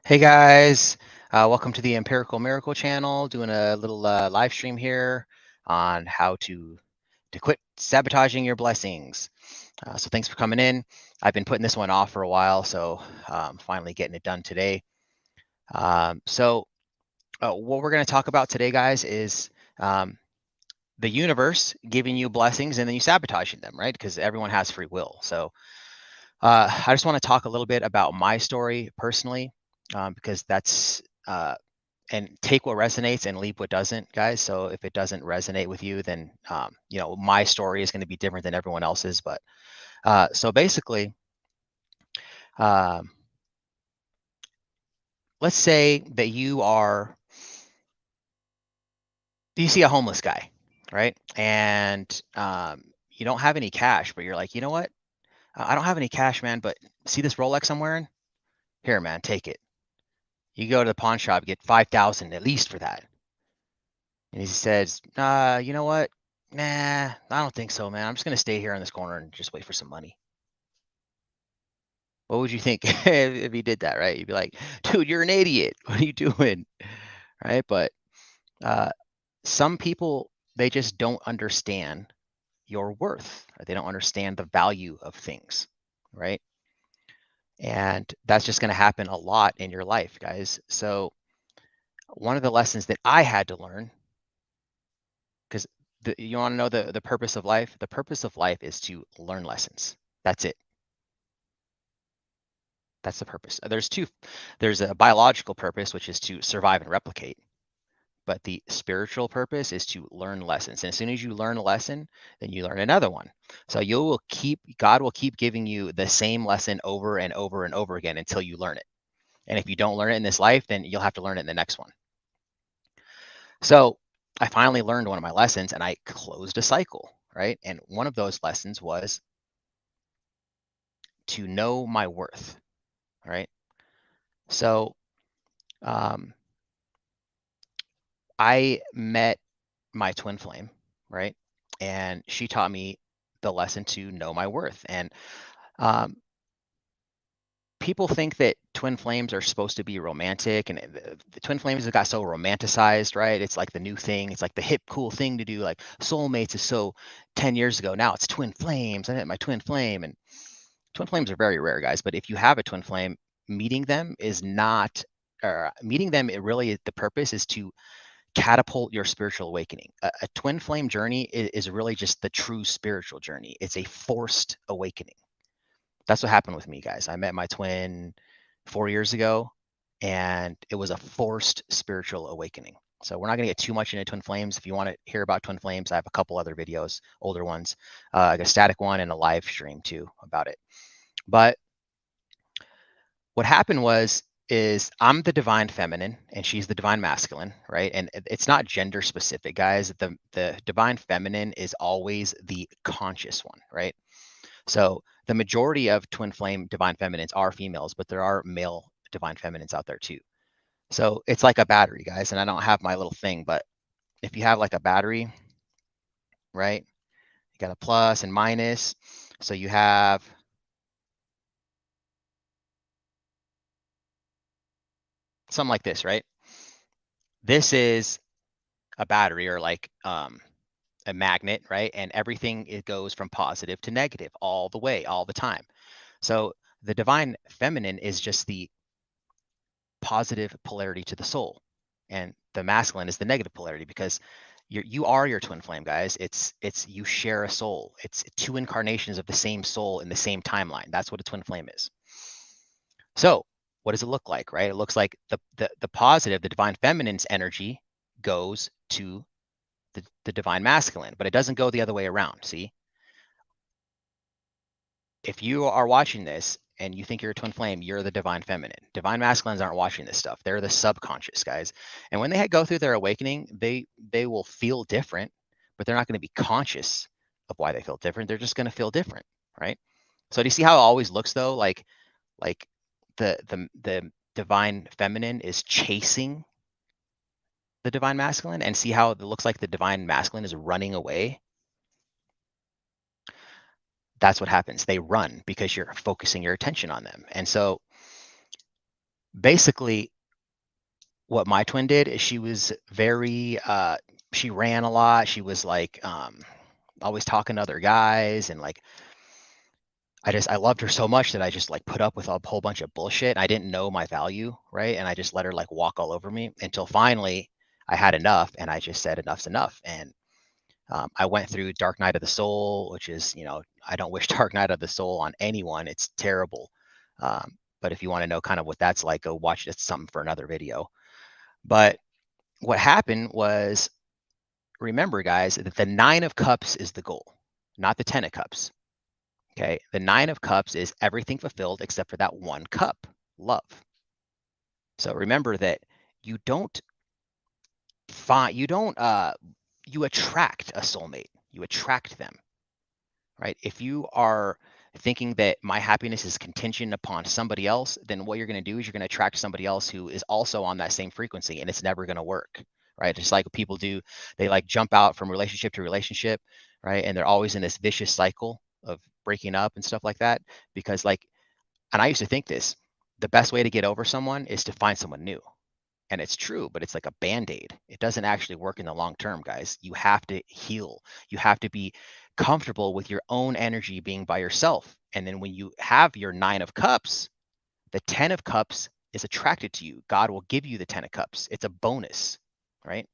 Hey guys, welcome to the Empirical Miracle channel. Doing a little live stream here on how to quit sabotaging your blessings. So thanks for coming in. I've been putting this one off for a while, so finally getting it done today. What we're going to talk about today, guys, is the universe giving you blessings and then you sabotaging them, right? Because everyone has free will. So I just want to talk a little bit about my story personally, because that's and take what resonates and leave what doesn't, guys. So if it doesn't resonate with you, then my story is going to be different than everyone else's. But so basically, um, let's say that you see a homeless guy, right? And you don't have any cash, but you're like, you know what? I don't have any cash, man. But see this Rolex I'm wearing? Here, man, take it. You go to the pawn shop, get 5,000 at least for that. And he says, you know what? Nah, I don't think so, man. I'm just gonna stay here in this corner and just wait for some money. What would you think if he did that, right? You'd be like, dude, you're an idiot. What are you doing? Right? But uh, some people, they just don't understand your worth. Or they don't understand the value of things, right? And that's just going to happen a lot in your life, guys. So one of the lessons that I had to learn, because you want to know the purpose of life? The purpose of life is to learn lessons. That's it. That's the purpose. There's a biological purpose, which is to survive and replicate. But the spiritual purpose is to learn lessons. And as soon as you learn a lesson, then you learn another one. So God will keep giving you the same lesson over and over and over again until you learn it. And if you don't learn it in this life, then you'll have to learn it in the next one. So I finally learned one of my lessons and I closed a cycle, right? And one of those lessons was to know my worth, right? So I met my twin flame, right? And she taught me the lesson to know my worth. And um, people think that twin flames are supposed to be romantic, and the twin flames have got so romanticized, right? It's like the new thing. It's like the hip, cool thing to do. Like soulmates is so 10 years ago. Now it's twin flames. I met my twin flame, and twin flames are very rare, guys. But if you have a twin flame, meeting them is not, or meeting them, it really, the purpose is to catapult your spiritual awakening. A twin flame journey is really just the true spiritual journey. It's a forced awakening. That's what happened with me, guys. I met my twin 4 years ago, and it was a forced spiritual awakening. So we're not going to get too much into twin flames. If you want to hear about twin flames, I have a couple other videos, older ones, like a static one and a live stream too about it. But what happened is I'm the divine feminine and she's the divine masculine, right? And it's not gender specific, guys. The divine feminine is always the conscious one, right? So the majority of twin flame divine feminines are females, but there are male divine feminines out there too. So it's like a battery, guys. And I don't have my little thing, but if you have like a battery, right? You got a plus and minus. So you have something like this, right? This is a battery, or like a magnet, right? And everything, it goes from positive to negative all the way, all the time. So the divine feminine is just the positive polarity to the soul, and the masculine is the negative polarity, because you are your twin flame, guys. It's you share a soul. It's two incarnations of the same soul in the same timeline. That's what a twin flame is. So what does it look like, right? It looks like the positive, the divine feminine's energy goes to the divine masculine, but it doesn't go the other way around. See, if you are watching this and you think you're a twin flame, you're the divine feminine. Divine masculines aren't watching this stuff. They're the subconscious, guys. And when they go through their awakening, they will feel different, but they're not going to be conscious of why they feel different. They're just going to feel different, right? So do you see how it always looks though? Like the divine feminine is chasing the divine masculine, and see how it looks like the divine masculine is running away? That's what happens. They run because you're focusing your attention on them. And so Basically, what my twin did is she was very, she ran a lot. She was like, always talking to other guys, and like I loved her so much that I just like put up with a whole bunch of bullshit. I didn't know my value, right? And I just let her like walk all over me until finally I had enough, and I just said enough's enough. And I went through Dark Night of the Soul, which is, I don't wish Dark Night of the Soul on anyone. It's terrible. But if you want to know kind of what that's like, go watch it. It's something for another video. But what happened was, remember, guys, that the 9 of Cups is the goal, not the 10 of Cups. Okay. The 9 of Cups is everything fulfilled except for that 1 cup, love. So remember that you don't find, you attract a soulmate, you attract them, right? If you are thinking that my happiness is contingent upon somebody else, then what you're going to do is you're going to attract somebody else who is also on that same frequency, and it's never going to work, right? Just like what people do, they like jump out from relationship to relationship, right? And they're always in this vicious cycle of breaking up and stuff like that, because like, and I used to think this, the best way to get over someone is to find someone new. And it's true, but it's like a band-aid. It doesn't actually work in the long term, guys. You have to heal. You have to be comfortable with your own energy being by yourself. And then when you have your 9 of Cups, the 10 of Cups is attracted to you. God will give you the 10 of Cups. It's a bonus, right?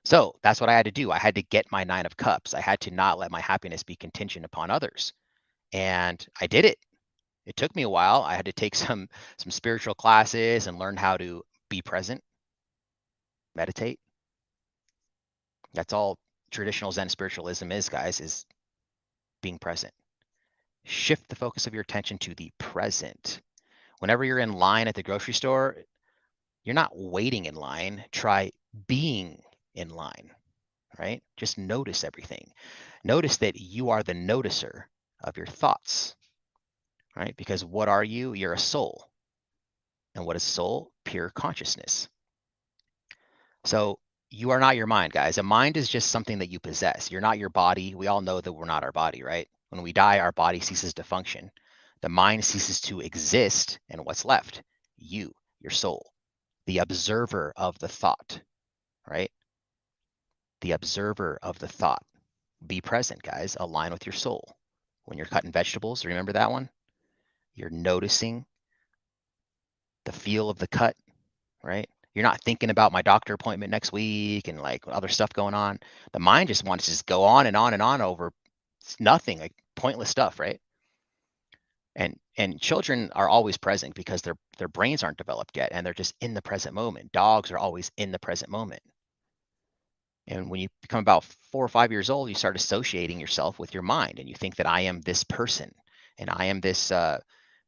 So that's what I had to do. I had to get my 9 of Cups. I had to not let my happiness be contingent upon others. And I did it. It took me a while. I had to take some spiritual classes and learn how to be present, meditate. That's all traditional Zen spiritualism is, guys, is being present. Shift the focus of your attention to the present. Whenever you're in line at the grocery store, you're not waiting in line. Try being in line, right? Just notice everything. Notice that you are the noticer of your thoughts, right? Because what are you? You're a soul. And what is soul? Pure consciousness. So you are not your mind, guys. A mind is just something that you possess. You're not your body. We all know that we're not our body, right? When we die, our body ceases to function. The mind ceases to exist, and what's left? You, your soul, the observer of the thought, right? The observer of the thought. Be present, guys. Align with your soul. When you're cutting vegetables, remember that one? You're noticing the feel of the cut, right? You're not thinking about my doctor appointment next week and like other stuff going on. The mind just wants to just go on and on and on over nothing, like pointless stuff, right? And children are always present because their brains aren't developed yet, and they're just in the present moment. Dogs are always in the present moment. And when you become about 4 or 5 years old, you start associating yourself with your mind, and you think that I am this person, and I am this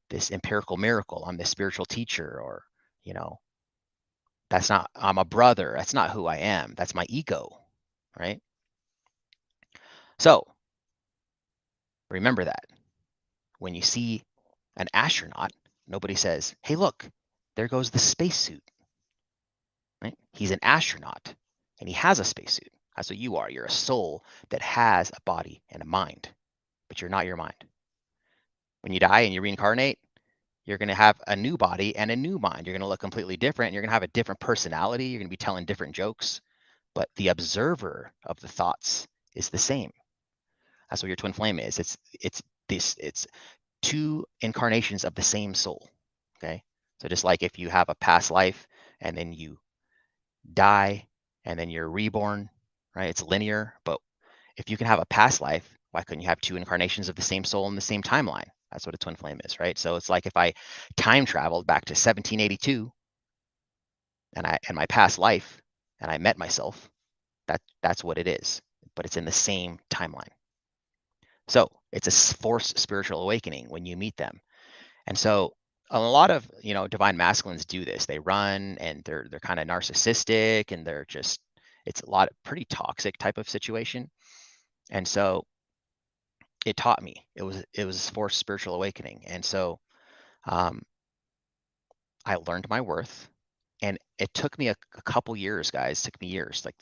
this empirical miracle. I'm this spiritual teacher, or you know, that's not, I'm a brother. That's not who I am. That's my ego, right? So remember that when you see an astronaut, nobody says, hey, look, there goes the spacesuit, right? He's an astronaut and he has a spacesuit. That's what you are. You're a soul that has a body and a mind, but you're not your mind. When you die and you reincarnate, you're going to have a new body and a new mind. You're going to look completely different. And you're going to have a different personality. You're going to be telling different jokes, but the observer of the thoughts is the same. That's what your twin flame is. It's 2 incarnations of the same soul. Okay. So just like if you have a past life and then you die and then you're reborn, right? It's linear. But if you can have a past life, why couldn't you have 2 incarnations of the same soul in the same timeline? That's what a twin flame is, right? So it's like if I time traveled back to 1782 and my past life and I met myself, that's what it is. But it's in the same timeline. So it's a forced spiritual awakening when you meet them. And so a lot of, divine masculines do this. They run and they're kind of narcissistic, and they're just, it's a lot of pretty toxic type of situation. And so it taught me, it was forced spiritual awakening. And so I learned my worth, and it took me a couple years, guys. It took me years, like,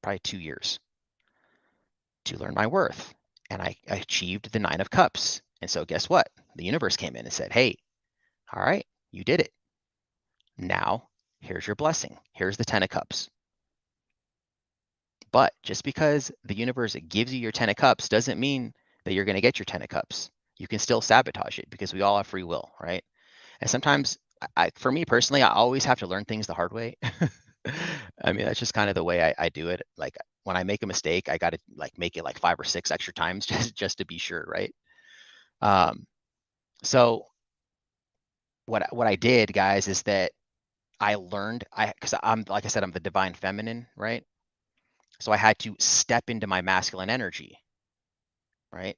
probably 2 years to learn my worth. And I achieved the 9 of Cups. And so guess what? The universe came in and said, hey, all right, you did it. Now, here's your blessing. Here's the 10 of cups. But just because the universe gives you your 10 of cups doesn't mean that you're going to get your 10 of cups. You can still sabotage it because we all have free will, right? And sometimes, for me personally, I always have to learn things the hard way. I mean, that's just kind of the way I do it. Like when I make a mistake, I got to like make it like 5 or 6 extra times just to be sure, right? Um, so what I did, guys, is that I learned because I'm like I said, I'm the divine feminine, right? So I had to step into my masculine energy, right?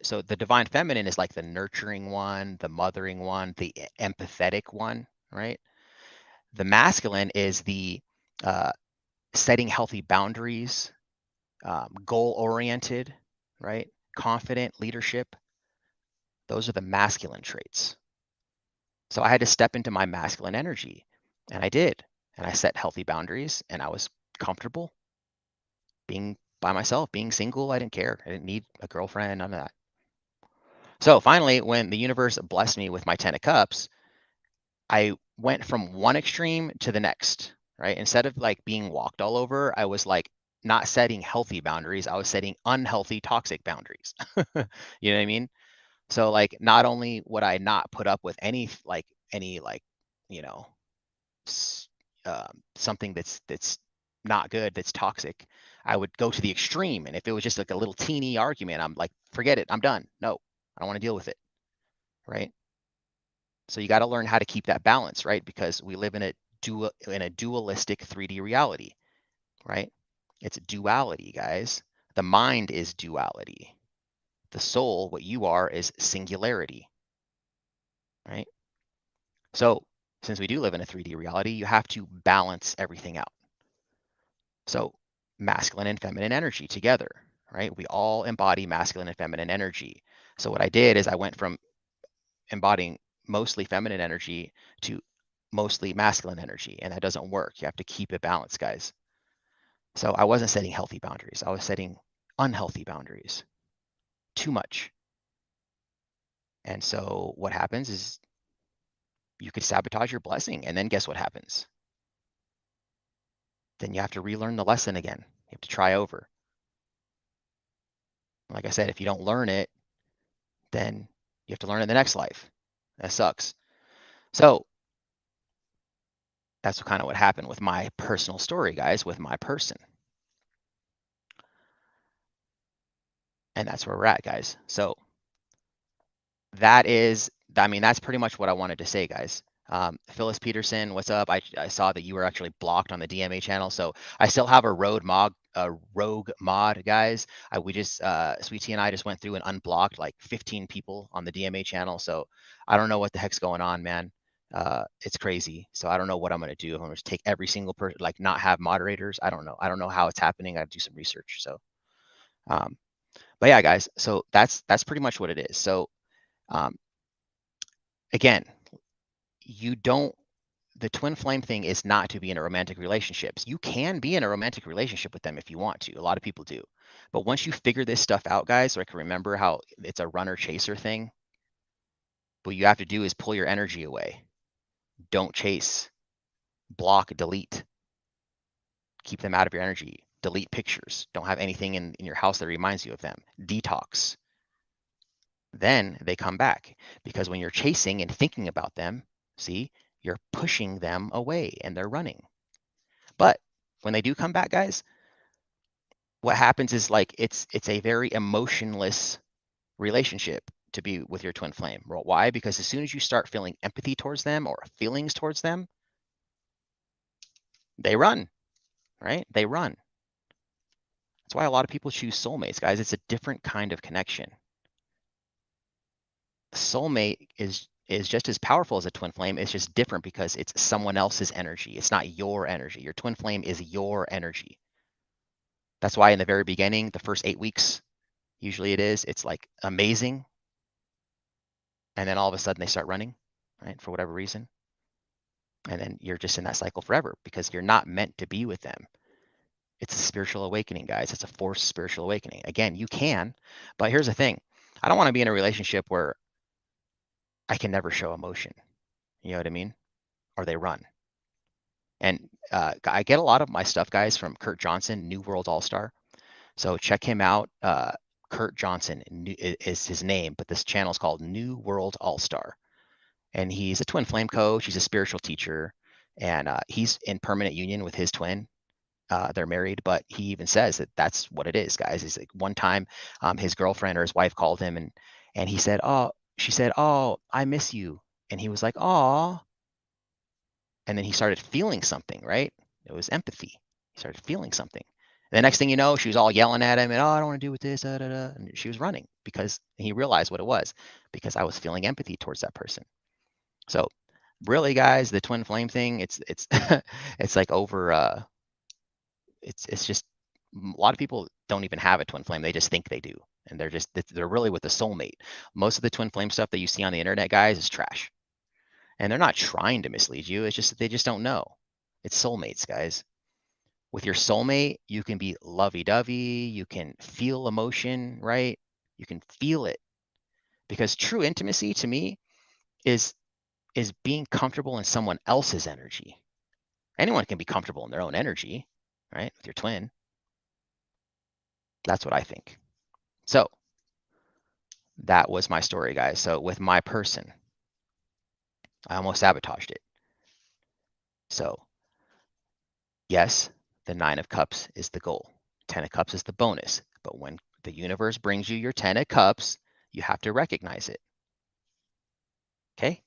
So the divine feminine is like the nurturing one, the mothering one, the empathetic one, right? The masculine is the uh, setting healthy boundaries, goal oriented, right? Confident leadership. Those are the masculine traits. So I had to step into my masculine energy, and I did. And I set healthy boundaries, and I was comfortable being by myself, being single. I didn't care. I didn't need a girlfriend, none of that. So finally, when the universe blessed me with my 10 of cups, I went from one extreme to the next, right? Instead of like being walked all over, I was like not setting healthy boundaries. I was setting unhealthy, toxic boundaries. You know what I mean? So like not only would I not put up with any you know something that's not good, that's toxic, I would go to the extreme. And if it was just like a little teeny argument, I'm like, forget it, I'm done. No, I don't want to deal with it, right? So you got to learn how to keep that balance, right? Because we live in a dualistic 3D reality, right? It's duality, guys. The mind is duality. The soul, what you are, is singularity, right? So since we do live in a 3D reality, you have to balance everything out. So masculine and feminine energy together, right? We all embody masculine and feminine energy. So what I did is I went from embodying mostly feminine energy to mostly masculine energy, and that doesn't work. You have to keep it balanced, guys. So I wasn't setting healthy boundaries. I was setting unhealthy boundaries. Too much. And so what happens is you could sabotage your blessing, and then guess what happens? Then you have to relearn the lesson again. You have to try over. Like I said, if you don't learn it, then you have to learn it in the next life. That sucks. So that's kind of what happened with my personal story, guys, with my person. And that's where we're at, guys. So that's pretty much what I wanted to say, guys. Phyllis Peterson, what's up? I saw that you were actually blocked on the DMA channel, so I still have a rogue mod, guys. We just Sweet Tea and I just went through and unblocked like 15 people on the DMA channel, so I don't know what the heck's going on, man. It's crazy. So I don't know what I'm gonna do. I'm gonna just take every single person, like not have moderators. I don't know. I don't know how it's happening. I have to do some research. So, um, but yeah, guys. So that's pretty much what it is. So um, again, you don't the twin flame thing is not to be in a romantic relationship. You can be in a romantic relationship with them if you want to. A lot of people do. But once you figure this stuff out, guys, like remember how it's a runner chaser thing? What you have to do is pull your energy away. Don't chase. Block, delete. Keep them out of your energy. Delete pictures. Don't have anything in your house that reminds you of them. Detox. Then they come back. Because when you're chasing and thinking about them, see, you're pushing them away and they're running. But when they do come back, guys, what happens is like it's a very emotionless relationship to be with your twin flame. Why? Because as soon as you start feeling empathy towards them or feelings towards them, they run, right? They run. That's why a lot of people choose soulmates, guys. It's a different kind of connection. Soulmate is just as powerful as a twin flame. It's just different because it's someone else's energy. It's not your energy. Your twin flame is your energy. That's why in the very beginning, the first 8 weeks, usually it's like amazing. And then all of a sudden they start running, right? For whatever reason. And then you're just in that cycle forever because you're not meant to be with them. It's a spiritual awakening, guys. It's a forced spiritual awakening. Again, you can, but here's the thing. I don't want to be in a relationship where I can never show emotion. You know what I mean? or they run. And I get a lot of my stuff, guys, from Kurt Johnson, New World All-Star. So check him out. Kurt Johnson is his name, but this channel is called New World All-Star. And he's a twin flame coach. He's a spiritual teacher, and he's in permanent union with his twin. They're married, but he even says that that's what it is, guys. He's like, one time, his girlfriend or his wife called him, and he said, "Oh," she said, "Oh, I miss you," and he was like, "Oh," and then he started feeling something, right? It was empathy. He started feeling something. The next thing you know, she was all yelling at him and, "Oh, I don't want to do with this," da, da, da. And she was running because he realized what it was, because I was feeling empathy towards that person. So really, guys, the twin flame thing, it's it's like over it's just a lot of people don't even have a twin flame. They just think they do. And they're really with a soulmate. Most of the twin flame stuff that you see on the internet, guys, is trash. And they're not trying to mislead you. It's just that they just don't know. It's soulmates, guys. With your soulmate, you can be lovey-dovey, you can feel emotion, right? You can feel it. Because true intimacy to me is being comfortable in someone else's energy. Anyone can be comfortable in their own energy, right? With your twin. That's what I think. So that was my story, guys. So with my person, I almost sabotaged it. So yes, the 9 of Cups is the goal. 10 of Cups is the bonus. But when the universe brings you your 10 of Cups, you have to recognize it. Okay?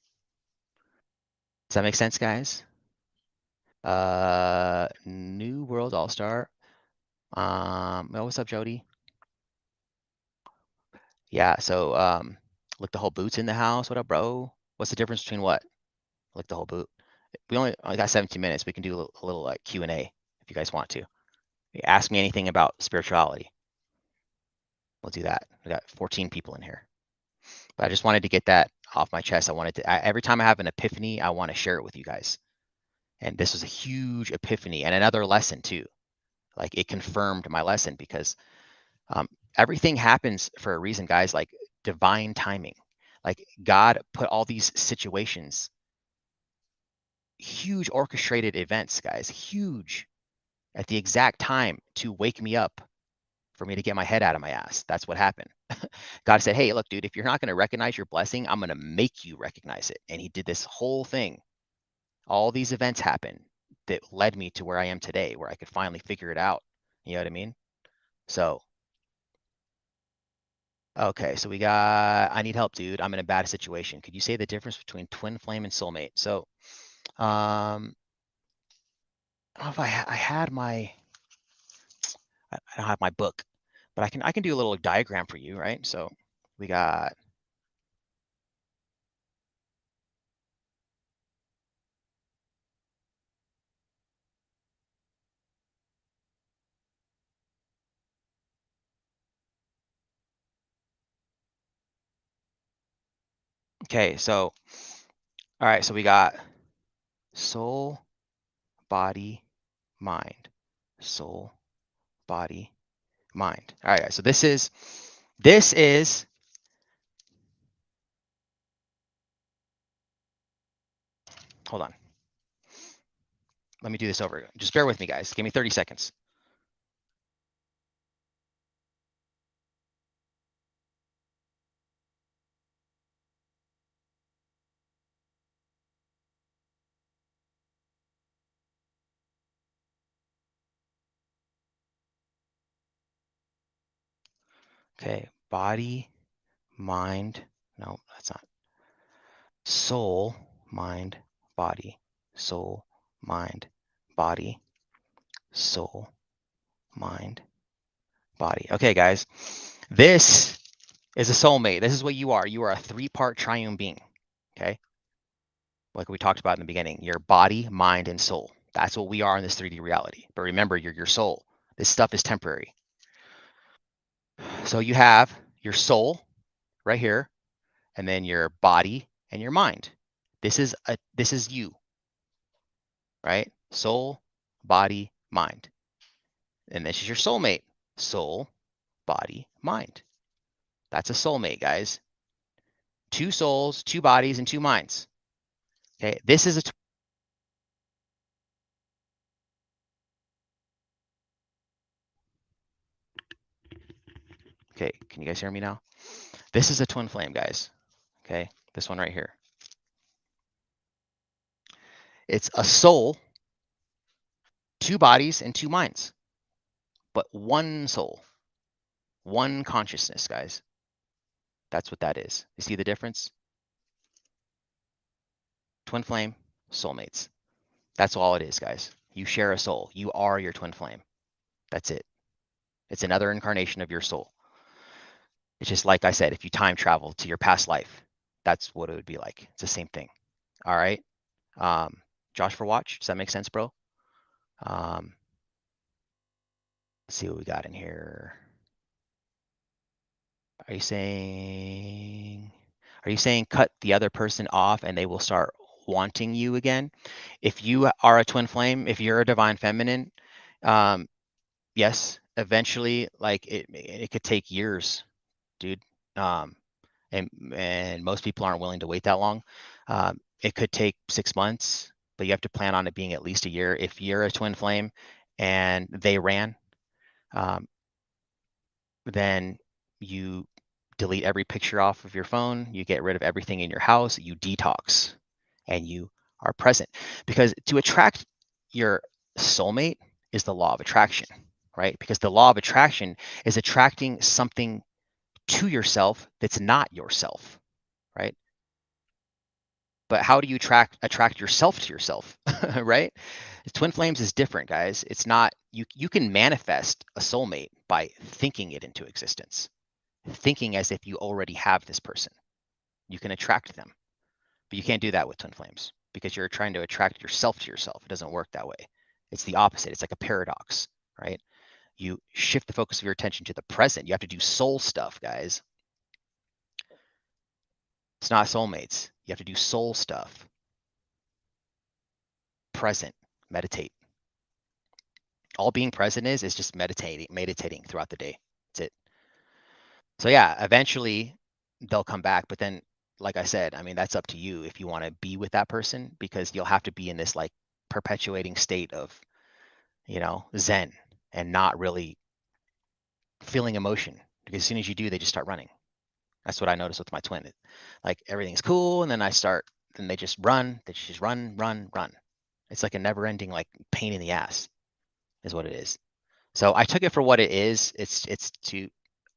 Does that make sense, guys? New World All-Star. Oh, what's up, Jody? Yeah, so look, the whole boot's in the house. What up, bro? What's the difference between what? Look, the whole boot. We only got 17 minutes. We can do a little like Q&A if you guys want to. Ask me anything about spirituality. We'll do that. We got 14 people in here. But I just wanted to get that off my chest. Every time I have an epiphany, I want to share it with you guys. And this was a huge epiphany and another lesson too. Like, it confirmed my lesson, because everything happens for a reason, guys, like divine timing. Like, God put all these situations, huge orchestrated events, guys, huge, at the exact time to wake me up, for me to get my head out of my ass. That's what happened. God said, "Hey, look, dude, if you're not going to recognize your blessing, I'm going to make you recognize it." And he did this whole thing. All these events happened that led me to where I am today, where I could finally figure it out. You know what I mean? So, okay, so we got, "I need help, dude. I'm in a bad situation. Could you say the difference between twin flame and soulmate?" So, I don't know if I had my, I don't have my book, but I can do a little diagram for you, right? So we got, okay, so, all right, so we got soul, body, mind. Soul, body, mind. All right, guys, so this is, hold on. Let me do this over. Just bear with me, guys. Give me 30 seconds. Okay, body, mind. No, that's not. Soul, mind, body. Soul, mind, body. Soul, mind, body. Okay, guys. This is a soulmate. This is what you are. You are a 3-part triune being. Okay? Like we talked about in the beginning, your body, mind, and soul. That's what we are in this 3D reality. But remember, you're your soul. This stuff is temporary. So you have your soul right here, and then your body and your mind. This is you, right? Soul, body, mind. And this is your soulmate. Soul, body, mind. That's a soulmate, guys. 2 souls, 2 bodies, and 2 minds. Okay, this is a Okay, can you guys hear me now? This is a twin flame, guys. Okay, this one right here. It's a soul, two bodies and two minds, but one soul, one consciousness, guys. That's what that is. You see the difference? Twin flame, soulmates. That's all it is, guys. You share a soul. You are your twin flame. That's it. It's another incarnation of your soul. It's just like I said, if you time travel to your past life, that's what it would be like. It's the same thing. All right. Josh for watch. Does that make sense, bro? Let's see what we got in here. Are you saying cut the other person off and they will start wanting you again? If you are a twin flame, if you're a divine feminine, yes, eventually, like it could take years, dude. And most people aren't willing to wait that long. It could take 6 months, but you have to plan on it being at least a year. If you're a twin flame and they ran, um, then you delete every picture off of your phone, you get rid of everything in your house, you detox, and you are present. Because to attract your soulmate is the law of attraction, right? Because the law of attraction is attracting something to yourself that's not yourself, right? But how do you attract yourself to yourself, right? Twin flames is different, guys. It's not you can manifest a soulmate by thinking it into existence, thinking as if you already have this person. You can attract them, but you can't do that with twin flames because you're trying to attract yourself to yourself. It doesn't work that way. It's the opposite. It's like a paradox, right? You shift the focus of your attention to the present. You have to do soul stuff, guys. It's not soulmates. You have to do soul stuff. Present, meditate. All being present is just meditating throughout the day. That's it. So yeah, eventually they'll come back, but then like I said, I mean that's up to you if you want to be with that person because you'll have to be in this like perpetuating state of, zen and not really feeling emotion because as soon as you do, they just start running. That's what I noticed with my twin. Like everything's cool and then they just run, run, run, run. It's like a never-ending like pain in the ass is what it is. So I took it for what it is. It's to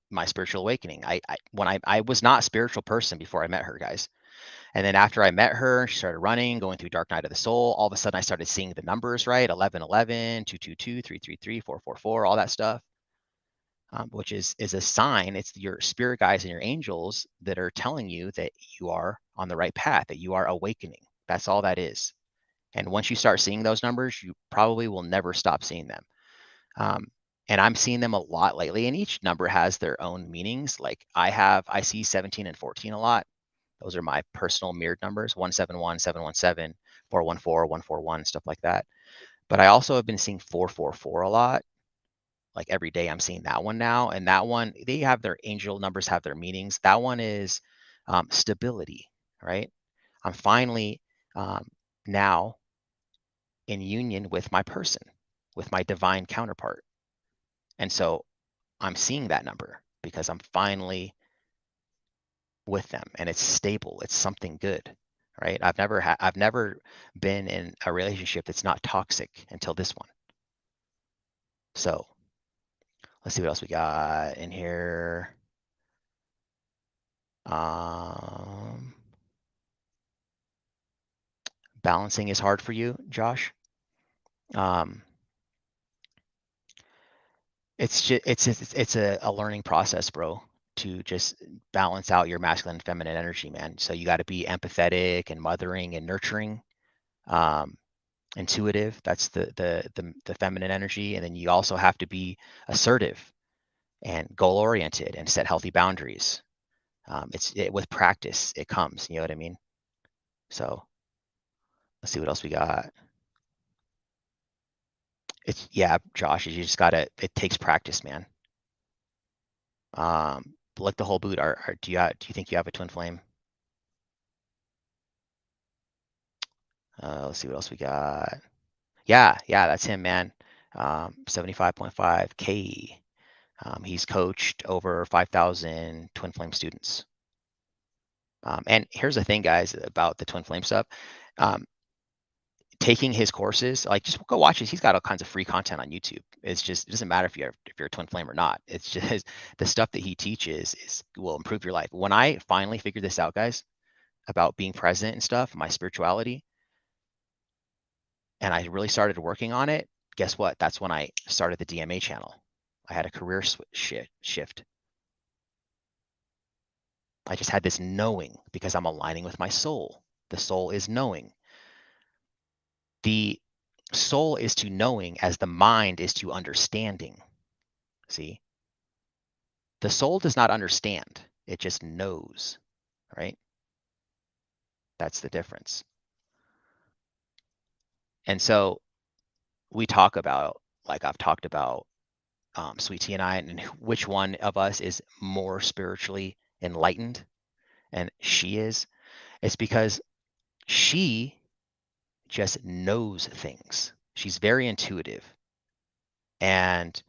my spiritual awakening. I was not a spiritual person before I met her, guys. And then after I met her, she started running, going through Dark Night of the Soul. All of a sudden I started seeing the numbers, right? 1111, 222, 333, 444, all that stuff. Which is a sign. It's your spirit guides and your angels that are telling you that you are on the right path, that you are awakening. That's all that is. And once you start seeing those numbers, you probably will never stop seeing them. Um, and I'm seeing them a lot lately, and each number has their own meanings. Like I see 17 and 14 a lot. Those are my personal mirrored numbers: 171, 717, 414, 141, stuff like that. But I also have been seeing 444 a lot. Like every day I'm seeing that one now. And that one, they have their angel numbers, have their meanings. That one is stability, right? I'm finally now in union with my person, with my divine counterpart. And so I'm seeing that number because I'm finally with them and it's stable. It's something good, right? I've never been in a relationship that's not toxic until this one. So let's see what else we got in here. Balancing is hard for you, Josh. It's a learning process, bro, to just balance out your masculine and feminine energy, man. So you got to be empathetic and mothering and nurturing, um, intuitive. That's the feminine energy, and then you also have to be assertive and goal oriented and set healthy boundaries. With practice, it comes. You know what I mean? So let's see what else we got. It's yeah, Josh. You just gotta. It takes practice, man. Like the whole boot. Do you think you have a twin flame? Let's see what else we got. Yeah, that's him, man. 75.5K. He's coached over 5,000 twin flame students. And here's the thing, guys, about the twin flame stuff. Um, Taking his courses, like just go watch it. He's got all kinds of free content on YouTube. It's just, it doesn't matter if you're a twin flame or not. It's just the stuff that he teaches will improve your life. When I finally figured this out, guys, about being present and stuff, my spirituality, and I really started working on it, guess what? That's when I started the DMA channel. I had a career shift. I just had this knowing because I'm aligning with my soul. The soul is knowing. The soul is to knowing as the mind is to understanding. See? The soul does not understand. It just knows, right? That's the difference. And so we talk about, like I've talked about, Sweet Tea and I, and which one of us is more spiritually enlightened, and she is. It's because she just knows things. She's very intuitive, and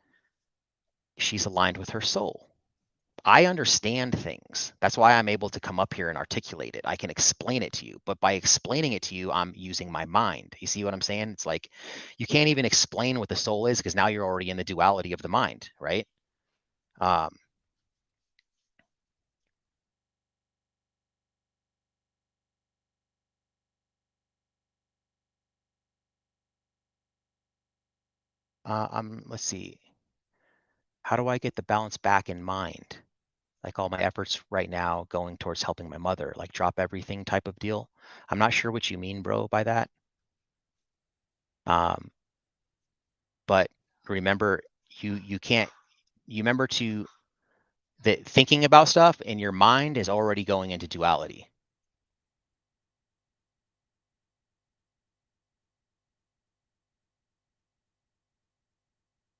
she's aligned with her soul. I understand things. That's why I'm able to come up here and articulate it. I can explain it to you, but by explaining it to you, I'm using my mind. You see what I'm saying? It's like you can't even explain what the soul is because now you're already in the duality of the mind, right? Um, let's see. How do I get the balance back in mind? Like all my efforts right now going towards helping my mother, like drop everything type of deal. I'm not sure what you mean, bro, by that. Um, but remember, you can't. You remember to that thinking about stuff in your mind is already going into duality.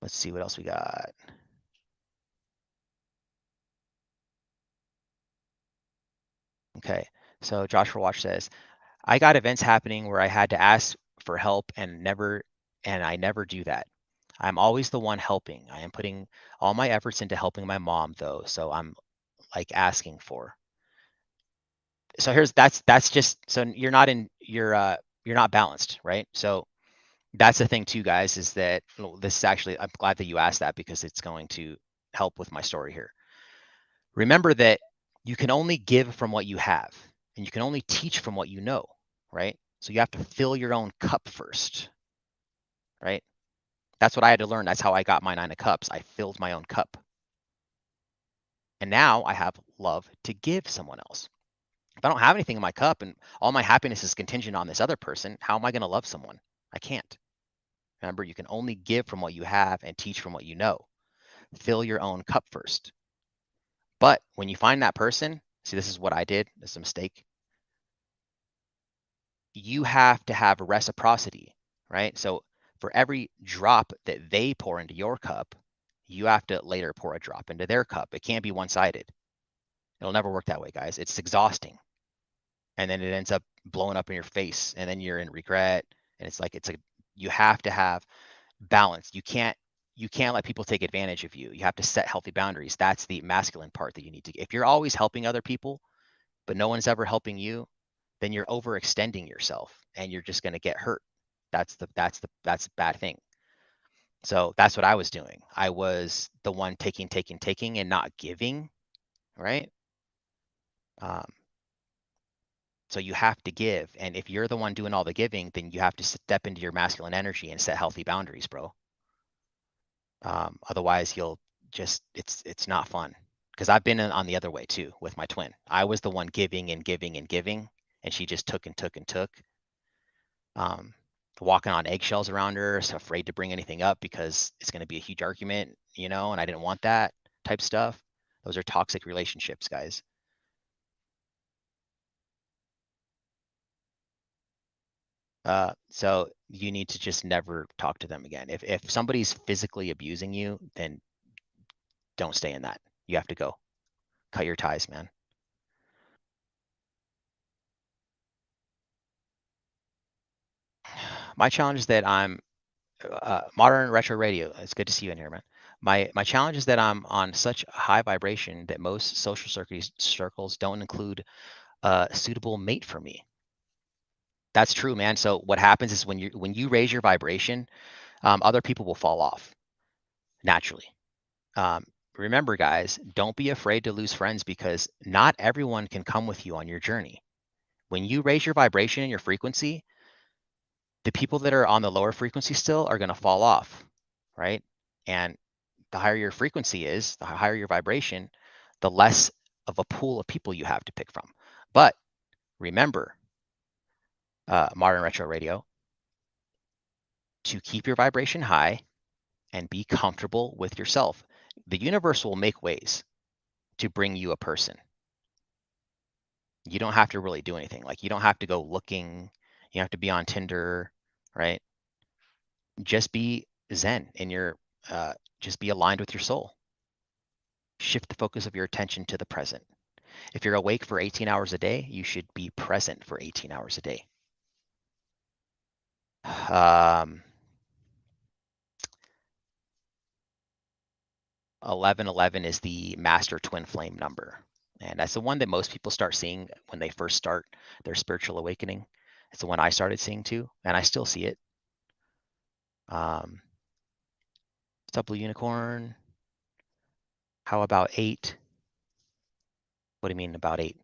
Let's see what else we got. Okay, so Joshua Watch says, I got events happening where I had to ask for help and I never do that. I'm always the one helping. I am putting all my efforts into helping my mom though, so I'm like asking for. So here's that's just so you're not balanced, right? So that's the thing too, guys, is that this is actually, I'm glad that you asked that because it's going to help with my story here. Remember that you can only give from what you have, and you can only teach from what you know, right? So you have to fill your own cup first, right? That's what I had to learn. That's how I got my 9 of Cups. I filled my own cup. And now I have love to give someone else. If I don't have anything in my cup and all my happiness is contingent on this other person, how am I going to love someone? I can't. Remember, you can only give from what you have and teach from what you know. Fill your own cup first. But when you find that person, see, this is what I did. This is a mistake. You have to have reciprocity, right? So for every drop that they pour into your cup, you have to later pour a drop into their cup. It can't be one-sided. It'll never work that way, guys. It's exhausting. And then it ends up blowing up in your face, and then you're in regret. And it's like you have to have balance. You can't let people take advantage of you. You have to set healthy boundaries. That's the masculine part that you need to. If you're always helping other people, but no one's ever helping you, then you're overextending yourself and you're just going to get hurt. That's a bad thing. So that's what I was doing. I was the one taking and not giving, right? Um, so you have to give, and if you're the one doing all the giving, then you have to step into your masculine energy and set healthy boundaries, bro. Otherwise, you'll just it's not fun. Because I've been on the other way too with my twin. I was the one giving and giving and giving, and she just took and took and took. Um, Walking on eggshells around her, so afraid to bring anything up because it's going to be a huge argument, and I didn't want that type stuff. Those are toxic relationships, guys. So you need to just never talk to them again. If somebody's physically abusing you, then don't stay in that. You have to go. Cut your ties, man. My challenge is that I'm modern retro radio. It's good to see you in here, man. My challenge is that I'm on such high vibration that most social circles don't include a suitable mate for me. That's true, man. So what happens is when you raise your vibration, other people will fall off naturally. Um, Remember, guys, don't be afraid to lose friends because not everyone can come with you on your journey. When you raise your vibration and your frequency, the people that are on the lower frequency still are going to fall off, right? And the higher your frequency is, the higher your vibration, the less of a pool of people you have to pick from. But remember, Modern Retro Radio, to keep your vibration high and be comfortable with yourself. The universe will make ways to bring you a person. You don't have to really do anything. Like you don't have to go looking, you have to be on Tinder, right? Just be zen in your just be aligned with your soul. Shift the focus of your attention to the present. If you're awake for 18 hours a day, you should be present for 18 hours a day. 1111 is the master twin flame number. And that's the one that most people start seeing when they first start their spiritual awakening. It's the one I started seeing too, and I still see it. What's up, Blue Unicorn? How about 8? What do you mean about 8?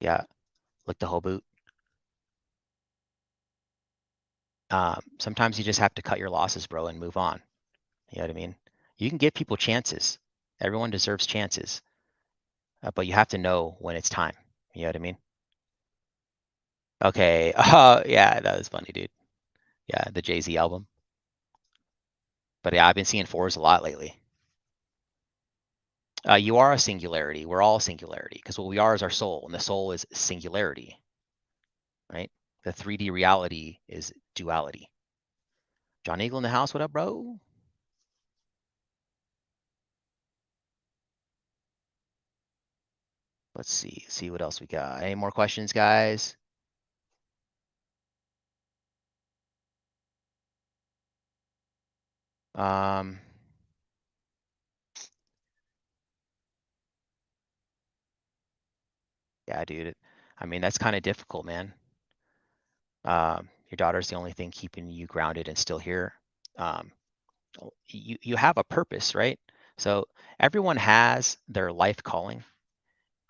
Yeah, lick the whole boot. Sometimes you just have to cut your losses, bro, and move on. You know what I mean? You can give people chances. Everyone deserves chances, but you have to know when it's time. You know what I mean? Okay. Yeah, that was funny, dude. Yeah, the Jay-Z album. But yeah, I've been seeing 4s a lot lately. You are a singularity. We're all singularity because what we are is our soul, and the soul is singularity, right? The 3D reality is duality. John Eagle in the house. What up, bro? Let's see what else we got. Any more questions, guys? Um, yeah, dude. I mean, that's kind of difficult, man. Your daughter's the only thing keeping you grounded and still here. Um, you have a purpose, right? So everyone has their life calling,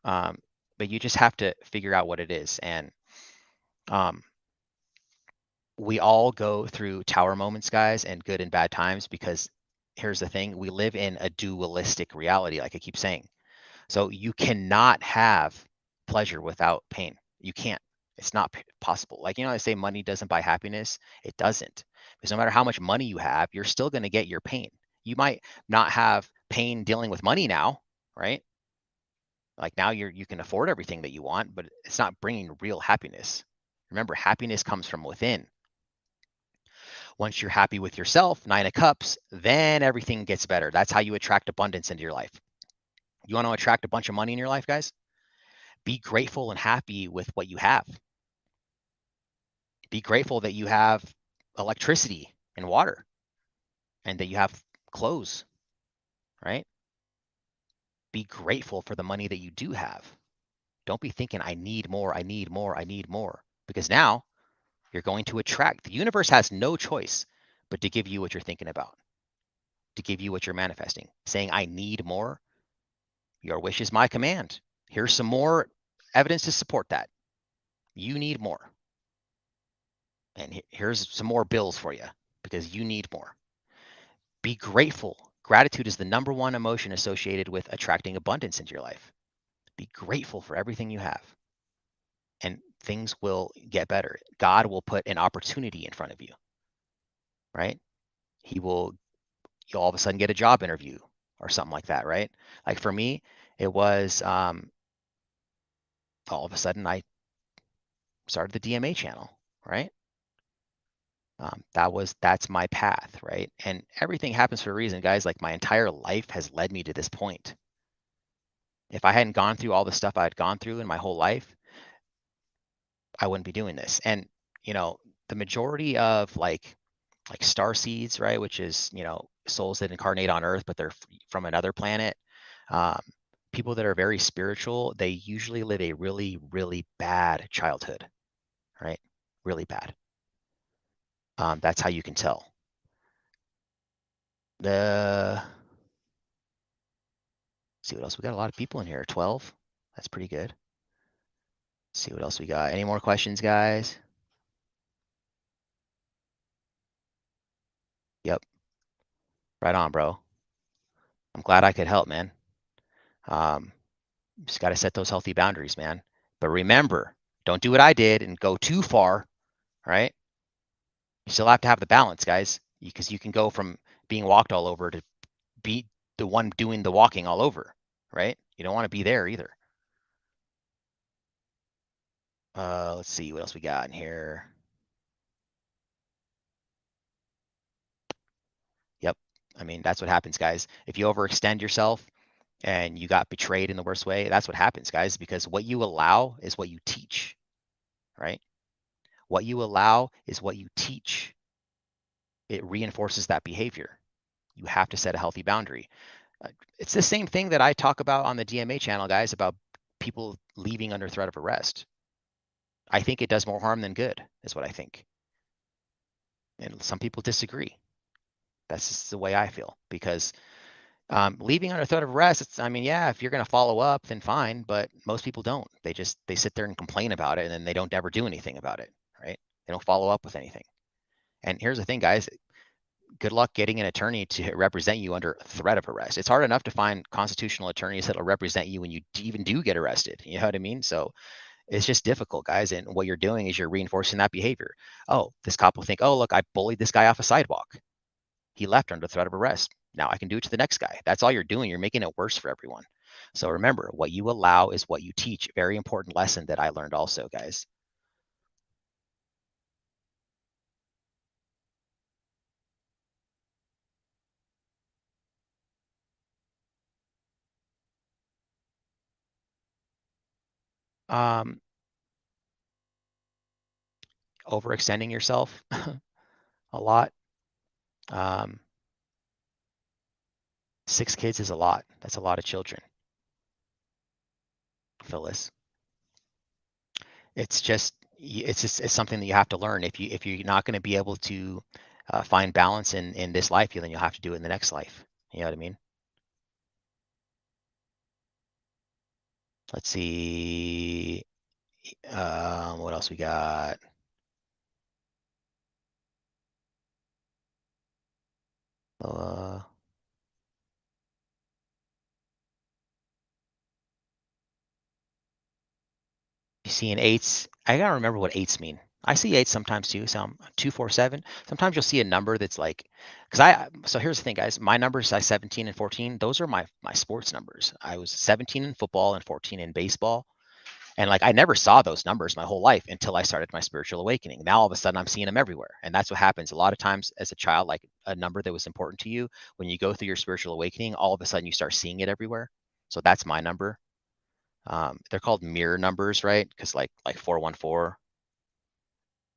um, but you just have to figure out what it is. And um, we all go through tower moments, guys, and good and bad times because here's the thing: we live in a dualistic reality, like I keep saying. So you cannot have pleasure without pain. You can't. It's not possible. Like, they say money doesn't buy happiness. It doesn't. Because no matter how much money you have, you're still going to get your pain. You might not have pain dealing with money now, right? Like now you can afford everything that you want, but it's not bringing real happiness. Remember, happiness comes from within. Once you're happy with yourself, 9 of Cups, then everything gets better. That's how you attract abundance into your life. You want to attract a bunch of money in your life, guys? Be grateful and happy with what you have. Be grateful that you have electricity and water and that you have clothes, right? Be grateful for the money that you do have. Don't be thinking, I need more, I need more, I need more. Because now you're going to attract. The universe has no choice but to give you what you're thinking about, to give you what you're manifesting. Saying, I need more, your wish is my command. Here's some more evidence to support that. You need more. And here's some more bills for you because you need more. Be grateful. Gratitude is the number one emotion associated with attracting abundance into your life. Be grateful for everything you have, and things will get better. God will put an opportunity in front of you, right? You'll all of a sudden get a job interview or something like that, right? Like for me, it was all of a sudden I started the DMA channel, right? That's my path, right? And everything happens for a reason, guys. Like my entire life has led me to this point. If I hadn't gone through all the stuff I had gone through in my whole life, I wouldn't be doing this. And, you know, the majority of like star seeds, right, which is, you know, souls that incarnate on Earth, but they're from another planet. Um, People that are very spiritual, they usually live a really, really bad childhood, right? Really bad. That's how you can tell. The See what else we got. A lot of people in here. 12. That's pretty good. Let's see what else we got. Any more questions, guys? Yep. Right on, bro. I'm glad I could help, man. Um, just got to set those healthy boundaries, man. But remember, don't do what I did and go too far, right? You still have to have the balance, guys, because you can go from being walked all over to be the one doing the walking all over, right? You don't want to be there either. Let's see what else we got in here. Yep. I mean, that's what happens, guys. If you overextend yourself and you got betrayed in the worst way, that's what happens, guys, because what you allow is what you teach, right? What you allow is what you teach. It reinforces that behavior. You have to set a healthy boundary. It's the same thing that I talk about on the DMA channel, guys, about people leaving under threat of arrest. I think it does more harm than good, is what I think. And some people disagree. That's just the way I feel, because leaving under threat of arrest, I mean, yeah, if you're going to follow up, then fine, but most people don't. They sit there and complain about it, and then they don't ever do anything about it, right? They don't follow up with anything. And here's the thing, guys, good luck getting an attorney to represent you under threat of arrest. It's hard enough to find constitutional attorneys that'll represent you when you even do get arrested. You know what I mean? So it's just difficult, guys. And what you're doing is you're reinforcing that behavior. Oh, this cop will think, oh, look, I bullied this guy off a sidewalk. He left under threat of arrest. Now I can do it to the next guy. That's all you're doing. You're making it worse for everyone. So remember, what you allow is what you teach. Very important lesson that I learned also, guys. Um, Overextending yourself a lot. Um, 6 kids is a lot. That's a lot of children, Phyllis. It's something that you have to learn. If you're not going to be able to find balance in this life, then you'll have to do it in the next life. You know what I mean? Let's see. What else we got? Uh, you seeing eights? I gotta remember what eights mean. I see eights sometimes too. So I'm 247. Sometimes you'll see a number that's like, so here's the thing, guys. My numbers, 17 and 14, those are my sports numbers. I was 17 in football and 14 in baseball. And like I never saw those numbers my whole life until I started my spiritual awakening. Now all of a sudden I'm seeing them everywhere. And that's what happens. A lot of times as a child, like a number that was important to you, when you go through your spiritual awakening, all of a sudden you start seeing it everywhere. So that's my number. They're called mirror numbers, right? Because like 414,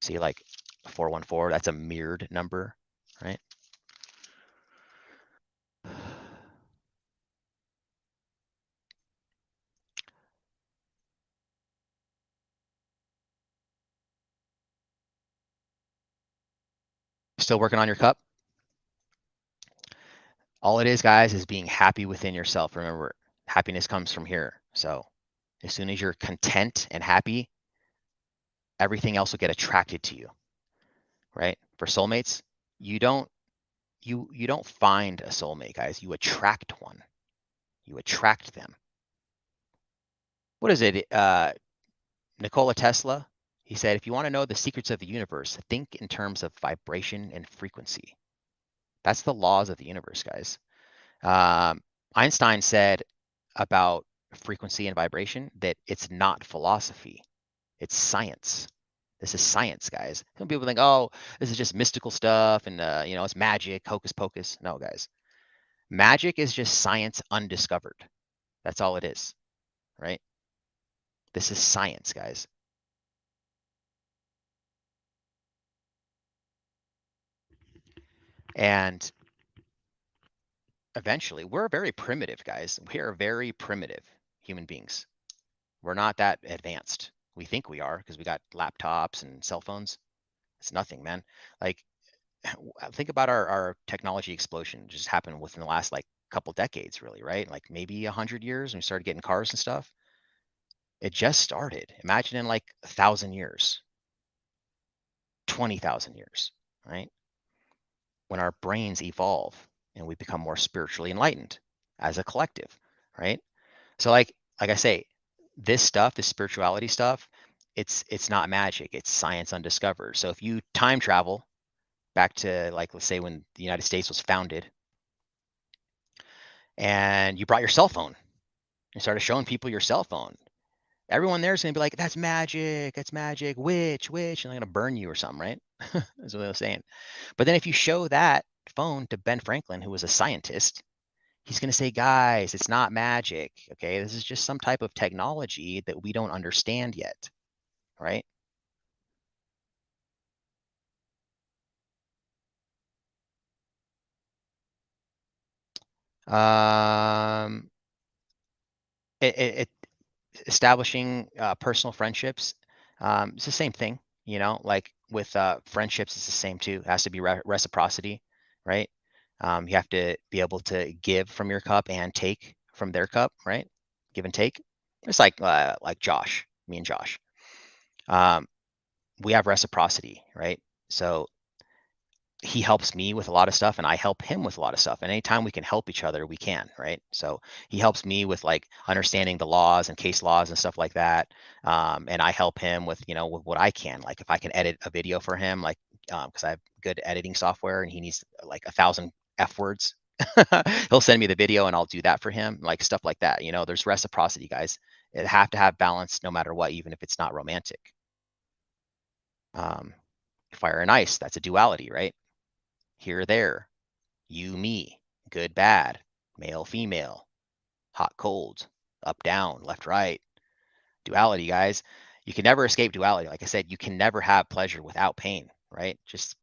see like 414, that's a mirrored number, right? Still working on your cup? All it is, guys, is being happy within yourself. Remember, happiness comes from here. So as soon as you're content and happy, everything else will get attracted to you, right? For soulmates, you don't you don't find a soulmate, guys. You attract one. You attract them. What is it? Nikola Tesla, he said, if you want to know the secrets of the universe, think in terms of vibration and frequency. That's the laws of the universe, guys. Einstein said about frequency and vibration that it's not philosophy, it's science. This is science, guys. Some people think, oh, this is just mystical stuff and, it's magic, hocus pocus. No, guys. Magic is just science undiscovered. That's all it is, right? This is science, guys. And eventually, we're very primitive, guys. We are very primitive human beings. We're not that advanced. We think we are because we got laptops and cell phones. It's nothing, man. Like, think about our technology explosion just happened within the last like couple decades, really, right? Like maybe 100 years, and we started getting cars and stuff. It just started. Imagine in like 1,000 years, 20,000 years, right? When our brains evolve and we become more spiritually enlightened as a collective, right? So like I say, this stuff, this spirituality stuff, it's not magic. It's science undiscovered. So if you time travel back to like let's say when the United States was founded and you brought your cell phone and started showing people your cell phone, everyone there's gonna be like, that's magic, witch, and they're gonna burn you or something, right? That's what they were saying. But then if you show that phone to Ben Franklin, who was a scientist, he's going to say, guys, it's not magic. Okay. This is just some type of technology that we don't understand yet. Right. Um, it establishing personal friendships. It's the same thing, like with friendships, it's the same too. It has to be reciprocity, right? You have to be able to give from your cup and take from their cup, right? Give and take. It's like Josh, me and Josh. Um, we have reciprocity, right? So he helps me with a lot of stuff and I help him with a lot of stuff. And anytime we can help each other, we can, right? So he helps me with like understanding the laws and case laws and stuff like that. And I help him with, with what I can. Like if I can edit a video for him, like because I have good editing software and he needs like 1,000 F words. He'll send me the video and I'll do that for him, like stuff like that. There's reciprocity, guys. It have to have balance no matter what, even if it's not romantic. Um, fire and ice, that's a duality, right? Here or there, you, me, good, bad, male, female, hot, cold, up, down, left, right. Duality, guys. You can never escape duality. Like I said, you can never have pleasure without pain, right? Just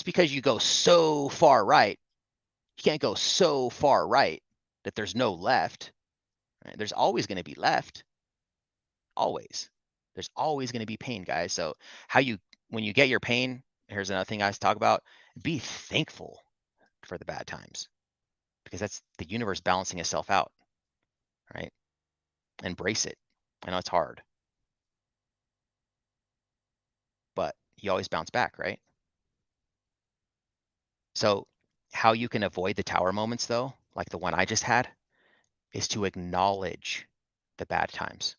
because you go so far right, you can't go so far right that there's no left. Right? There's always going to be left. Always. There's always going to be pain, guys. So when you get your pain, here's another thing I talk about: be thankful for the bad times because that's the universe balancing itself out, right? Embrace it. I know it's hard, but you always bounce back, right? So how you can avoid the tower moments though, like the one I just had, is to acknowledge the bad times,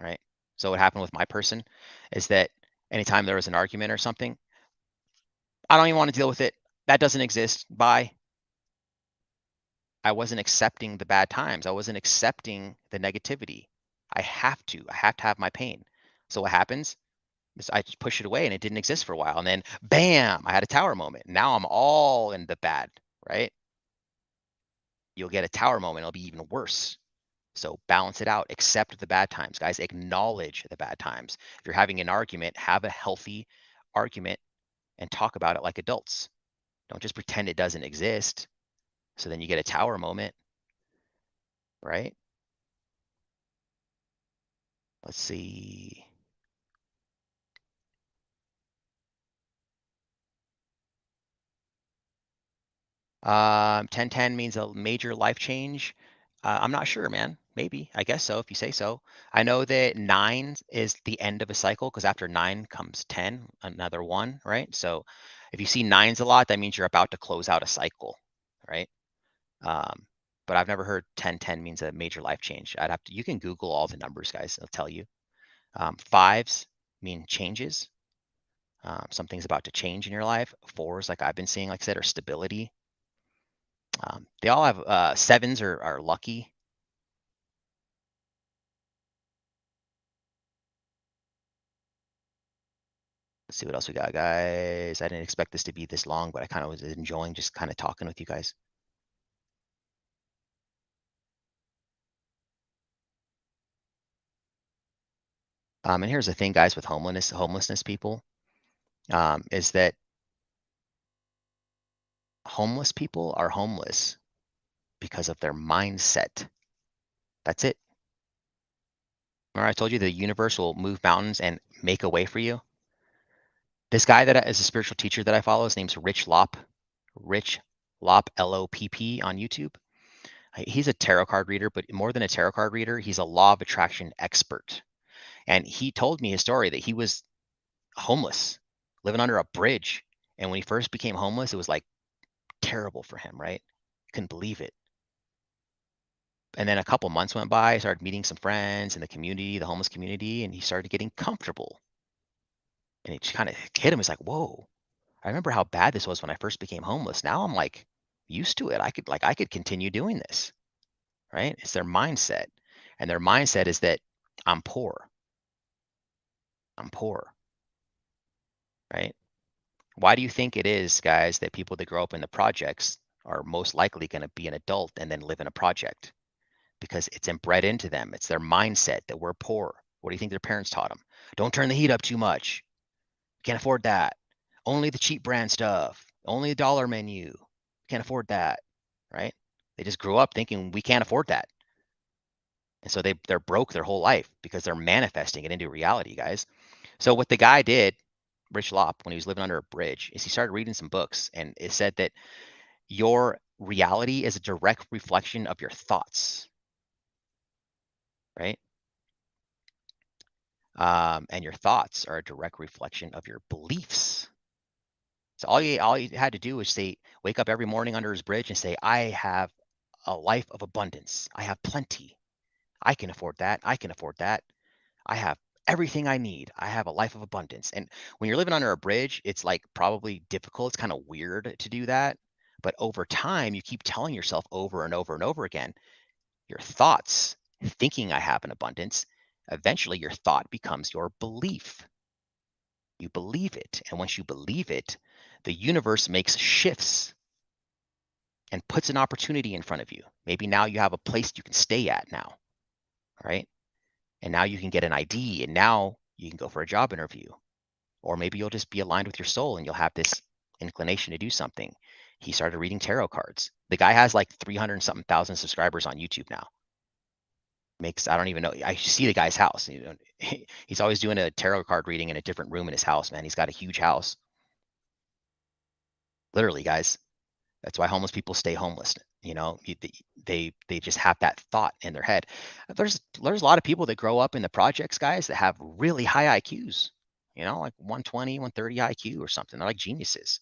right? So what happened with my person is that anytime there was an argument or something, I don't even want to deal with it. That doesn't exist. Bye. I wasn't accepting the bad times. I wasn't accepting the negativity. I have to. I have to have my pain. So what happens? I just push it away and it didn't exist for a while. And then bam, I had a tower moment. Now I'm all in the bad, right? You'll get a tower moment. It'll be even worse. So balance it out. Accept the bad times, guys. Acknowledge the bad times. If you're having an argument, have a healthy argument and talk about it like adults. Don't just pretend it doesn't exist. So then you get a tower moment, right? Let's see. 1010 means a major life change. I'm not sure, man. Maybe. I guess so, if you say so. I know that 9 is the end of a cycle because after 9 comes 10, another one, right? So if you see nines a lot, that means you're about to close out a cycle, right? Um, but I've never heard 1010 means a major life change. You can Google all the numbers, guys. It'll tell you. Fives mean changes. Something's about to change in your life. Fours, like I've been seeing, like I said, are stability. They all have sevens are lucky. Let's see what else we got, guys. I didn't expect this to be this long, but I kind of was enjoying just kind of talking with you guys. And here's the thing, guys, with homelessness people, is that Homeless people are homeless because of their mindset. That's it. Remember I told you the universe will move mountains and make a way for you? This guy that is a spiritual teacher that I follow, his name's Rich Lopp. Rich Lopp, Lopp on YouTube. He's a tarot card reader, but more than a tarot card reader, he's a law of attraction expert. And he told me his story that he was homeless, living under a bridge. And when he first became homeless, it was like terrible for him, right? Couldn't believe it. And then a couple months went by, I started meeting some friends in the community, the homeless community, and he started getting comfortable. And it just kind of hit him. It's like, whoa, I remember how bad this was when I first became homeless. Now I'm like used to it. I could continue doing this, right? It's their mindset. And their mindset is that I'm poor. I'm poor, right? Why do you think it is, guys, that people that grow up in the projects are most likely going to be an adult and then live in a project? Because it's inbred into them. It's their mindset that we're poor. What do you think their parents taught them? Don't turn the heat up too much. Can't afford that. Only the cheap brand stuff. Only a dollar menu. Can't afford that, right? They just grew up thinking we can't afford that. And so they're broke their whole life because they're manifesting it into reality, guys. So what the guy did, Rich Lopp, when he was living under a bridge, is he started reading some books, and it said that your reality is a direct reflection of your thoughts, right? And your thoughts are a direct reflection of your beliefs. So all you had to do was say, wake up every morning under his bridge and say, I have a life of abundance. I have plenty. I can afford that. I can afford that. I have everything I need. I have a life of abundance. And when you're living under a bridge, it's like probably difficult. It's kind of weird to do that. But over time, you keep telling yourself over and over and over again, your thoughts, thinking I have an abundance, eventually your thought becomes your belief. You believe it. And once you believe it, the universe makes shifts and puts an opportunity in front of you. Maybe now you have a place you can stay at now, right? And now you can get an ID, and now you can go for a job interview. Or maybe you'll just be aligned with your soul and you'll have this inclination to do something. He started reading tarot cards. The guy has like 300 something thousand subscribers on YouTube now. I don't even know. I see the guy's house. He's always doing a tarot card reading in a different room in his house, man. He's got a huge house. Literally, guys. That's why homeless people stay homeless. They just have that thought in their head. There's a lot of people that grow up in the projects, guys, that have really high IQs, like 120, 130 IQ or something. They're like geniuses,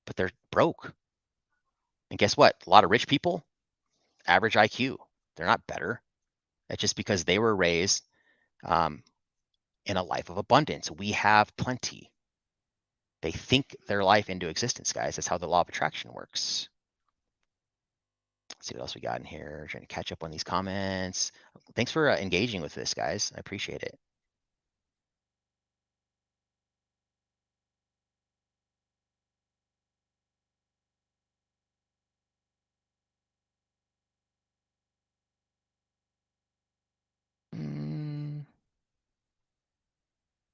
but they're broke. And guess what? A lot of rich people, average IQ. They're not better. That's just because they were raised in a life of abundance. We have plenty. They think their life into existence, guys. That's how the law of attraction works. Let's see what else we got in here. Trying to catch up on these comments. Thanks for engaging with this, guys. I appreciate it.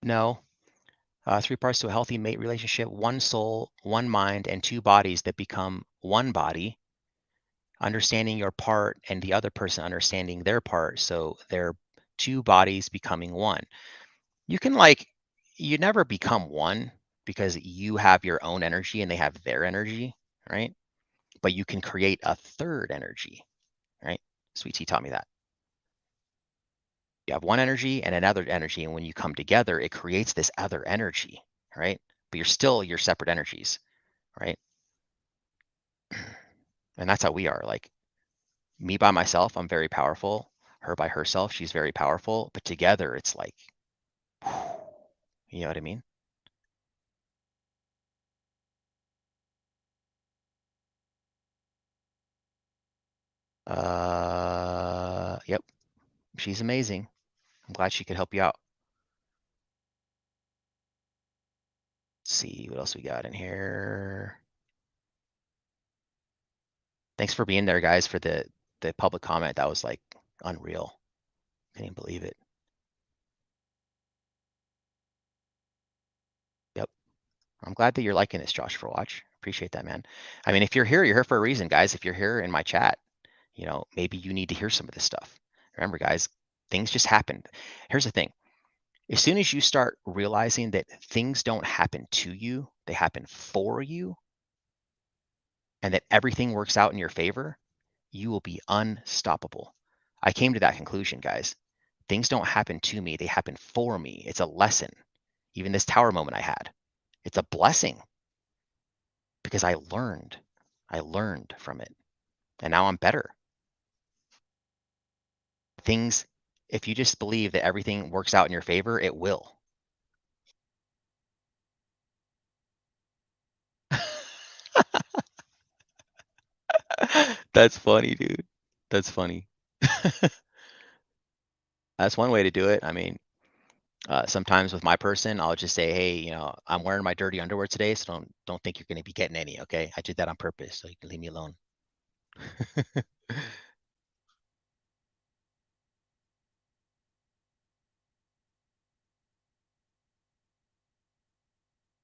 No. Three parts to a healthy mate relationship: one soul, one mind, and two bodies that become one body. Understanding your part and the other person understanding their part. So they're two bodies becoming one. You can you never become one because you have your own energy and they have their energy, right? But you can create a third energy, right? Sweet Tea taught me that. You have one energy and another energy, and when you come together, it creates this other energy, right? But you're still your separate energies, right? And that's how we are. Like me by myself, I'm very powerful. Her by herself, she's very powerful. But together, it's like, you know what I mean? Yep. She's amazing. I'm glad she could help you out. Let's see what else we got in here. Thanks for being there, guys, for the public comment. That was like unreal. Can't even believe it. Yep. I'm glad that you're liking this, Josh, for watch. Appreciate that, man. I mean, if you're here for a reason, guys. If you're here in my chat, maybe you need to hear some of this stuff. Remember, guys, things just happen. Here's the thing. As soon as you start realizing that things don't happen to you, they happen for you, and that everything works out in your favor, you will be unstoppable. I came to that conclusion, guys. Things don't happen to me, they happen for me. It's a lesson. Even this tower moment I had, it's a blessing because I learned. I learned from it. And now I'm better. Things, if you just believe that everything works out in your favor, it will. That's funny, dude. That's funny. That's one way to do it. I mean, sometimes with my person, I'll just say, "Hey, I'm wearing my dirty underwear today, so don't think you're going to be getting any." Okay, I did that on purpose, so you can leave me alone.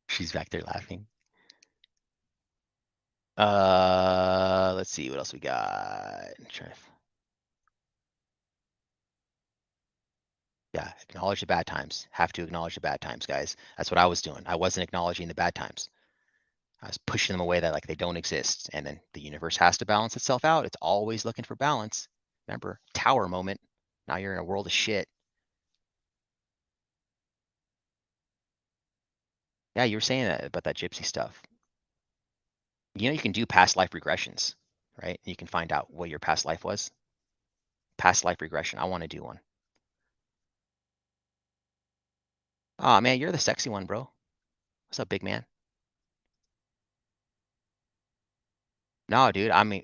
She's back there laughing. Let's see what else we got. Yeah, acknowledge the bad times. Have to acknowledge the bad times, guys. That's what I was doing. I wasn't acknowledging the bad times. I was pushing them away that like they don't exist. And then the universe has to balance itself out. It's always looking for balance. Remember, tower moment. Now you're in a world of shit. Yeah, you were saying that about that gypsy stuff. You can do past life regressions, right? You can find out what your past life was. Past life regression. I want to do one. Oh man, you're the sexy one, bro. What's up, big man? No, dude, I'm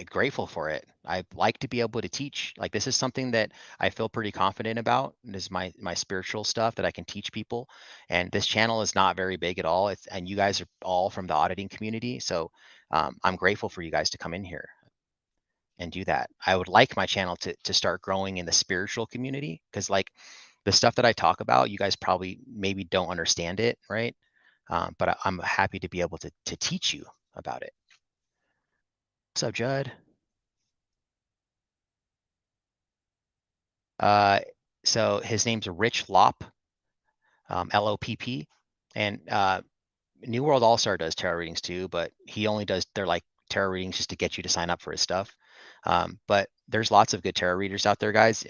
grateful for it. I like to be able to teach. Like this is something that I feel pretty confident about. This is my spiritual stuff that I can teach people. And this channel is not very big at all. And you guys are all from the auditing community, so I'm grateful for you guys to come in here and do that. I would like my channel to start growing in the spiritual community because like the stuff that I talk about, you guys probably maybe don't understand it, right? But I'm happy to be able to teach you about it. What's up, Judd? Uh, so his name's Rich Lopp, Lopp, and New World All Star does tarot readings too, but he only does they're like tarot readings just to get you to sign up for his stuff. But there's lots of good tarot readers out there, guys.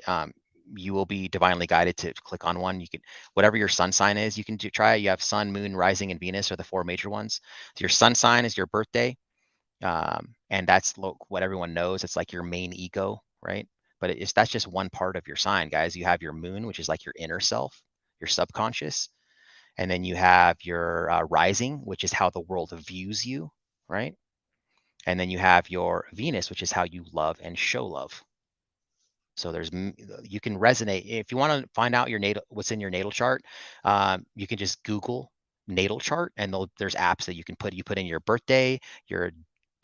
You will be divinely guided to click on one. You can whatever your sun sign is, you can try it. You have Sun, Moon, Rising, and Venus are the four major ones. So your sun sign is your birthday. And that's what everyone knows. It's like your main ego, right? But that's just one part of your sign, guys. You have your moon, which is like your inner self, your subconscious, and then you have your rising, which is how the world views you, right? And then you have your Venus, which is how you love and show love. So you can resonate if you want to find out your natal what's in your natal chart. You can just Google natal chart, and there's apps that you put in your birthday, your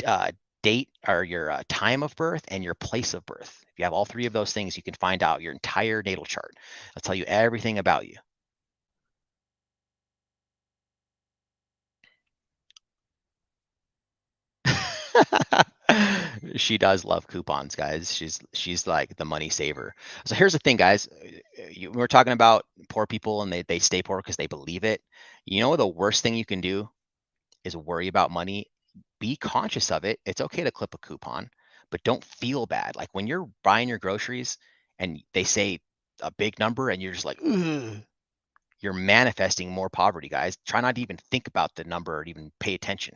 uh, date or your time of birth, and your place of birth. If you have all three of those things, you can find out your entire natal chart. I'll tell you everything about you. She does love coupons, guys. She's like the money saver. So here's the thing, guys. We're talking about poor people and they stay poor because they believe it. You know the worst thing you can do is worry about money. Be conscious of it. It's okay to clip a coupon, but don't feel bad. Like when you're buying your groceries and they say a big number and you're just like, ugh, you're manifesting more poverty, guys. Try not to even think about the number or even pay attention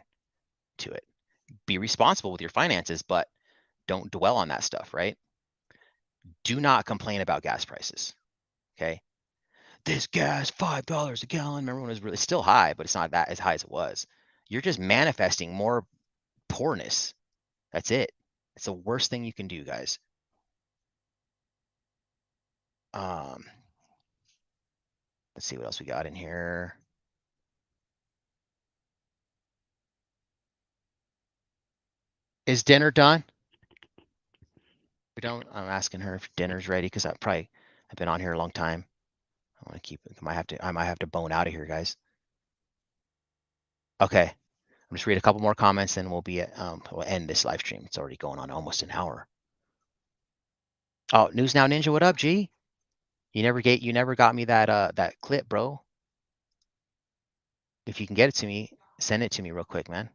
to it. Be responsible with your finances, but don't dwell on that stuff, right? Do not complain about gas prices. Okay. This gas, $5 a gallon. Remember when it was really still high, but it's not that as high as it was. You're just manifesting more poorness. That's it. It's the worst thing you can do, guys. Um, let's see what else we got in here. Is dinner done? We don't. I'm asking her if dinner's ready because I've been on here a long time. I want to keep it. I might have to bone out of here, guys. Okay. I'm just read a couple more comments, and we'll be at, we'll end this live stream. It's already going on almost an hour. Oh, News Now Ninja, what up, G? You never got me that clip, bro. If you can get it to me, send it to me real quick, man.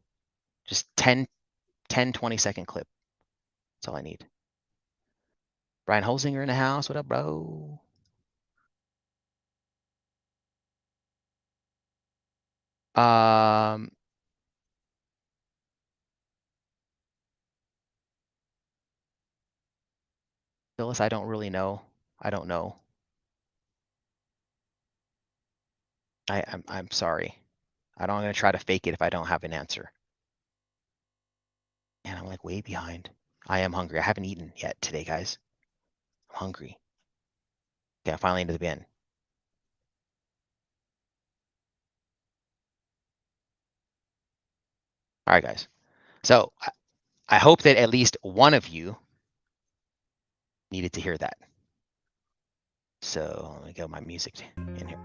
Just 10, 20-second clip. That's all I need. Brian Holzinger in the house. What up, bro? Phyllis, I don't really know. I don't know. I'm sorry. I'm gonna try to fake it if I don't have an answer. And I'm like way behind. I am hungry. I haven't eaten yet today, guys. I'm hungry. Okay, I'm finally into the bin. All right, guys. So I hope that at least one of you needed to hear that. So let me get my music in here.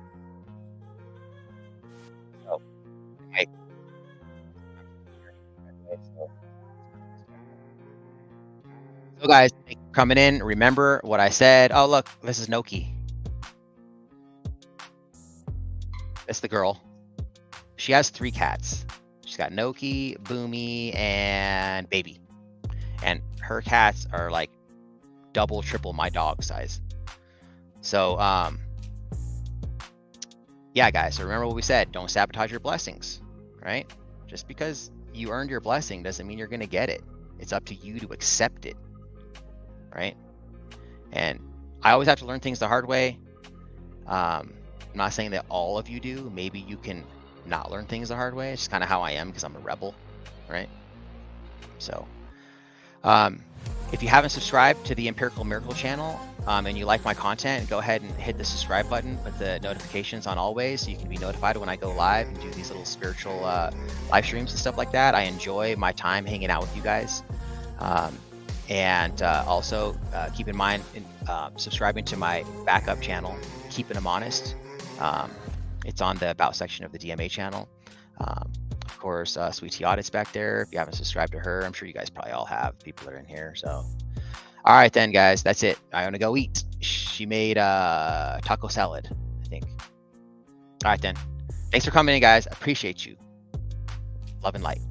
Oh, okay. So guys, thank you for coming in. Remember what I said. Oh, look, this is Noki. That's the girl. She has 3 cats. She's got Noki, Boomy, and Baby. And her cats are like double, triple my dog size. So, yeah, guys, so remember what we said. Don't sabotage your blessings, right? Just because you earned your blessing doesn't mean you're going to get it. It's up to you to accept it, right? And I always have to learn things the hard way. I'm not saying that all of you do. Maybe you can not learn things the hard way. It's kind of how I am because I'm a rebel, right? So, if you haven't subscribed to the Empirical Miracle channel and you like my content, go ahead and hit the subscribe button, put the notifications on always so you can be notified when I go live and do these little spiritual live streams and stuff like that. I enjoy my time hanging out with you guys. And also keep in mind subscribing to my backup channel, Keeping Them Honest. It's on the About section of the DMA channel. Of course, Sweet Tea Audit's back there. If you haven't subscribed to her, I'm sure you guys probably all have. People are in here. So, all right then, guys, that's it. I'm gonna go eat. She made taco salad, I think. All right then. Thanks for coming in, guys. I appreciate you. Love and light.